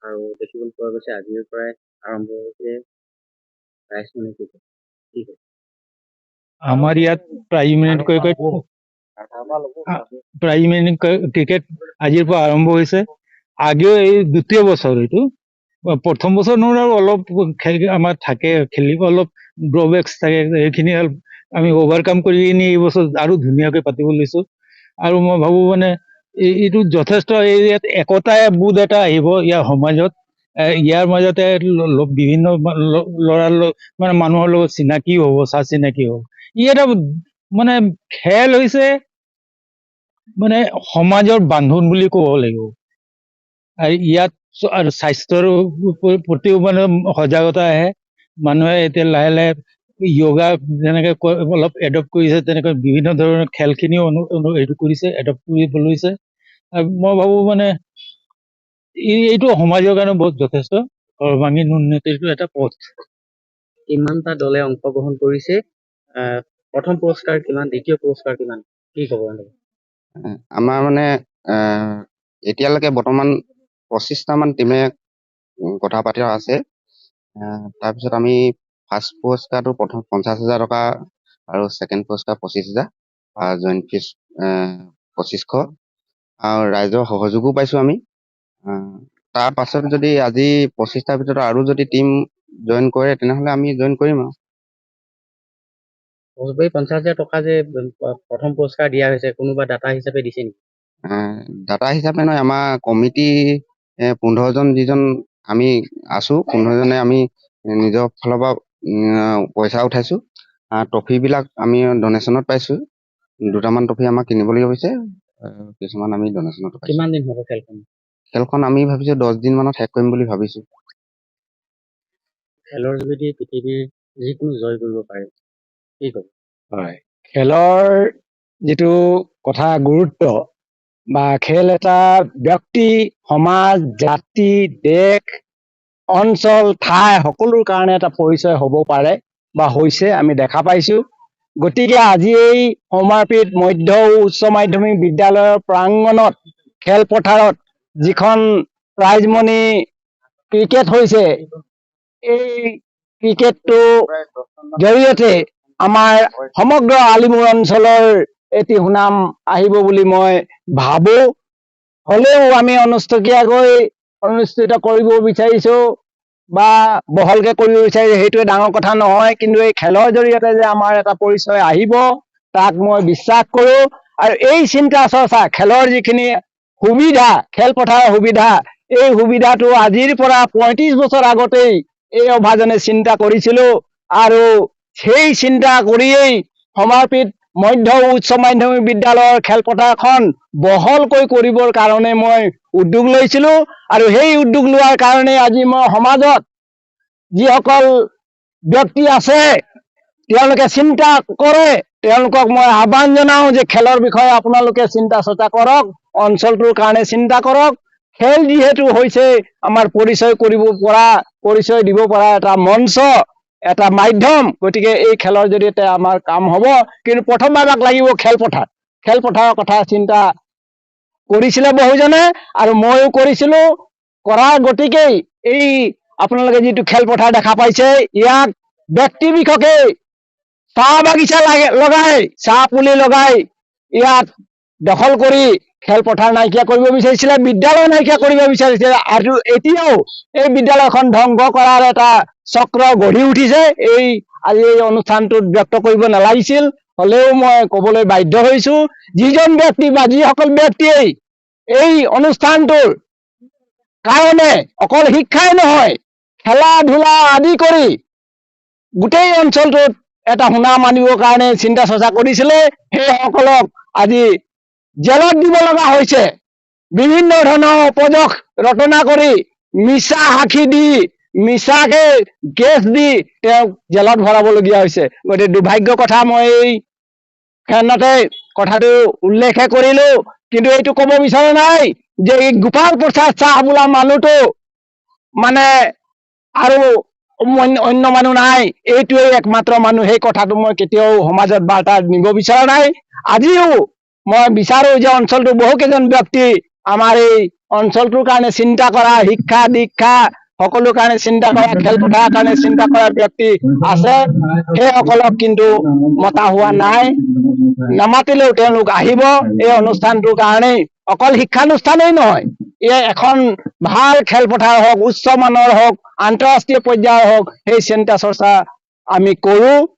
আৰু দেখিবলৈ পোৱা গৈছে আজিৰ পৰাই আৰম্ভ হৈছে প্ৰাইজ মনি ক্ৰিকেট। ঠিক আছে। আমাৰ ইয়াত প্ৰাইমেৰী ক্ৰিকেট আজিৰ পৰা আৰম্ভ হৈছে। আগেও এই দ্বিতীয় বছৰ এইটো। প্ৰথম বছৰ নহয় আৰু অলপ আমাৰ থাকে খেলিব অলপ ড্ৰবেক্স থাকে, সেইখিনি আমি অভাৰকাম কৰি কিনি এই বছৰ আৰু ধুনীয়াকৈ পাতিব লৈছো। আৰু মই ভাবো মানে এইটো যথেষ্ট ইয়াত একতাই বোধ এটা আহিব ইয়াৰ সমাজত। ইয়াৰ মাজতে বিভিন্ন ল'ৰাৰ মানে মানুহৰ লগত চিনাকি হ'ব, চা চিনাকি হ'ব। ই এটা মানে খেল হৈছে মানে সমাজৰ বান্ধোন বুলি ক'ব লাগিব। আৰু ইয়াত আৰু স্বাস্থ্যৰ প্ৰতিও মানে সজাগতা আহে। মানুহে এতিয়া লাহে লাহে য়োগা যেনেকে অলপ এডপ্ট কৰিছে, তেনেকৈ বিভিন্ন ধৰণৰ খেলখিনিও এইটো কৰিছে, এডপ্ট কৰিব লৈছে। আৰু মই ভাবো মানে এইটো সমাজৰ কাৰণে বহুত যথেষ্ট সৰ্বাংগীন উন্নতিৰ এটা পথ। ইমানটা দলে অংশগ্ৰহণ কৰিছে, প্ৰথম পুৰস্কাৰ কিমান, দ্বিতীয় পুৰস্কাৰ কিমান, কি ক'ব? আমাৰ মানে এতিয়ালৈকে বৰ্তমান 25টামান টিমে কথা পাতি আছে। তাৰপিছত আমি ফাৰ্ষ্ট পুৰস্কাৰটো প্ৰথম 50,000 টকা আৰু ছেকেণ্ড পুৰস্কাৰ 25,000, জইণ্ট ফিজ 2500 আৰু ৰাইজৰ সহযোগো পাইছো আমি। তাৰ পাছত যদি আজি 25টাৰ ভিতৰত আৰু যদি টিম জইন কৰে তেনেহলে আমি জইন কৰিম। আৰু 50,000 টকা যে প্ৰথম পুৰস্কাৰ দিয়া হৈছে, কোনোবা দাতা হিচাপে দিছে নেকি? দাতা হিচাপে নহয়, আমাৰ কমিটি 15জন যিজন আমি আছো, 15জনে আমি নিজৰ ফালৰ পৰা পইচা উঠাইছো। ট্ৰফিবিলাক আমি ডনেশ্যনত পাইছো। 2টামান ট্ৰফি আমাক কিনিবলগীয়া হৈছে, কিছুমান আমি ডনেশ্যনত পাইছো। কিমান দিন হ'ব খেলখন আমি ভাবিছো 10 দিন মানত শেষ কৰিম বুলি ভাবিছো। খেলৰ যোগেদি পৃথিৱীৰ যিকোনো জয় কৰিব পাৰে, কি ক'ব? হয়, খেলৰ যিটো কথা গুৰুত্ব বা খেল এটা ব্যক্তি, সমাজ, জাতি, দেশ, অঞ্চল, ঠাই সকলোৰ কাৰণে এটা পৰিচয় হ'ব পাৰে বা হৈছে, আমি দেখা পাইছো। গতিকে আজি এই সমাৰপীঠ মধ্য উচ্চ মাধ্যমিক বিদ্যালয়ৰ প্ৰাংগণত খেলপথাৰত যিখন প্ৰাইজমণি ক্ৰিকেট হৈছে, এই ক্ৰিকেটটো জৰিয়তে আমাৰ সমগ্ৰ আলিমুৰ অঞ্চলৰ এটি সুনাম আহিব বুলি মই ভাবো। হলেও আমি অনুষ্ঠিত কৰিব বিচাৰিছো বা বহলকে কৰিব বিচাৰিছো, সেইটোৱে ডাঙৰ কথা নহয়। কিন্তু এই খেলৰ জৰিয়তে যে আমাৰ এটা পৰিচয় আহিব, তাক মই বিশ্বাস কৰো। আৰু এই চিন্তা চৰ্চা, খেলৰ যিখিনি সুবিধা, খেলপথাৰৰ সুবিধা, এই সুবিধাটো আজিৰ পৰা 35 বছৰ আগতেই এই অভাজনে চিন্তা কৰিছিলো। আৰু সেই চিন্তা কৰিয়েই সমাৰপীঠ মধ্য উচ্চ মাধ্যমিক বিদ্যালয়ৰ খেলপথাৰখন বহলকৈ কৰিবৰ কাৰণে মই উদ্যোগ লৈছিলো। আৰু সেই উদ্যোগ লোৱাৰ কাৰণে আজি মই সমাজত যিসকল ব্যক্তি আছে, তেওঁলোকে চিন্তা কৰে, তেওঁলোকক মই আহ্বান জনাও যে খেলৰ বিষয়ে আপোনালোকে চিন্তা চৰ্চা কৰক, অঞ্চলটোৰ কাৰণে চিন্তা কৰক। খেল যিহেতু হৈছে আমাৰ পৰিচয় কৰিব পৰা, পৰিচয় দিব পৰা এটা মঞ্চ, এটা মাধ্যম। গতিকে এই খেলৰ জৰিয়তে আমাৰ কাম হ'ব। কিন্তু প্ৰথম আমাক লাগিব খেলপথাৰ। খেলপথাৰৰ কথা চিন্তা কৰিছিলে বহুজনে, আৰু ময়ো কৰিছিলো। কৰাৰ গতিকেই এই আপোনালোকে যিটো খেলপথাৰ দেখা পাইছে, ইয়াক ব্যক্তি বিশেষে চাহ বাগিচা লগাই, চাহ পুলি লগাই ইয়াত দখল কৰি খেলপথাৰ নাইকিয়া কৰিব বিচাৰিছিলে, বিদ্যালয় নাইকিয়া কৰিব বিচাৰিছে। আৰু এতিয়াও এই বিদ্যালয়খন ধ্বংস কৰাৰ এটা চক্ৰ গঢ়ি উঠিছে। আজি এই অনুষ্ঠানটোত ব্যক্ত কৰিব নালাগিছিল, হলেও মই কবলৈ বাধ্য হৈছো। যিজন ব্যক্তি বা যিসকল ব্যক্তিয়েই এই অনুষ্ঠানটোৰ কাৰণে অকল শিক্ষাই নহয়, খেলা ধূলা আদি কৰি গোটেই অঞ্চলটোত এটা সুনাম আনিবৰ কাৰণে চিন্তা চৰ্চা কৰিছিলে, সেইসকলক আজি জেলত দিব লগা হৈছে। বিভিন্ন ধৰণৰ উপদেশ ৰচনা কৰি, মিছা সাক্ষী দি, মিছাকে কেছ দি তেওঁক জেলত ভৰাবলগীয়া হৈছে। গতিকে দুৰ্ভাগ্য কথা, মই এই ক্ষণতে কথাটো উল্লেখে কৰিলো। কিন্তু এইটো কব বিচৰা নাই যে এই গোপাল প্ৰসাদ চাহ বোলা মানুহটো মানে আৰু অন্য মানুহ নাই, এইটোৱেই একমাত্ৰ মানুহ। সেই কথাটো মই কেতিয়াও সমাজত বাৰ্তা নিব বিচৰা নাই। আজিও মই বিচাৰো যে অঞ্চলটো বহু কেইজন ব্যক্তি আমাৰ এই অঞ্চলটোৰ কাৰণে চিন্তা কৰা, শিক্ষা দীক্ষা সকলো কাৰণে চিন্তা কৰা, খেলপথাৰৰ কাৰণে চিন্তা কৰা ব্যক্তি আছে, সেইসকলক কিন্তু মতা হোৱা নাই। নামাতিলেও তেওঁলোক আহিব এই অনুষ্ঠানটোৰ কাৰণেই। অকল শিক্ষানুষ্ঠানেই নহয়, এয়া এখন ভাল খেলপথাৰ হওক, উচ্চ মানৰ হওক, আন্তঃৰাষ্ট্ৰীয় পৰ্যায়ৰ হওক, সেই চিন্তা চৰ্চা আমি কৰোঁ।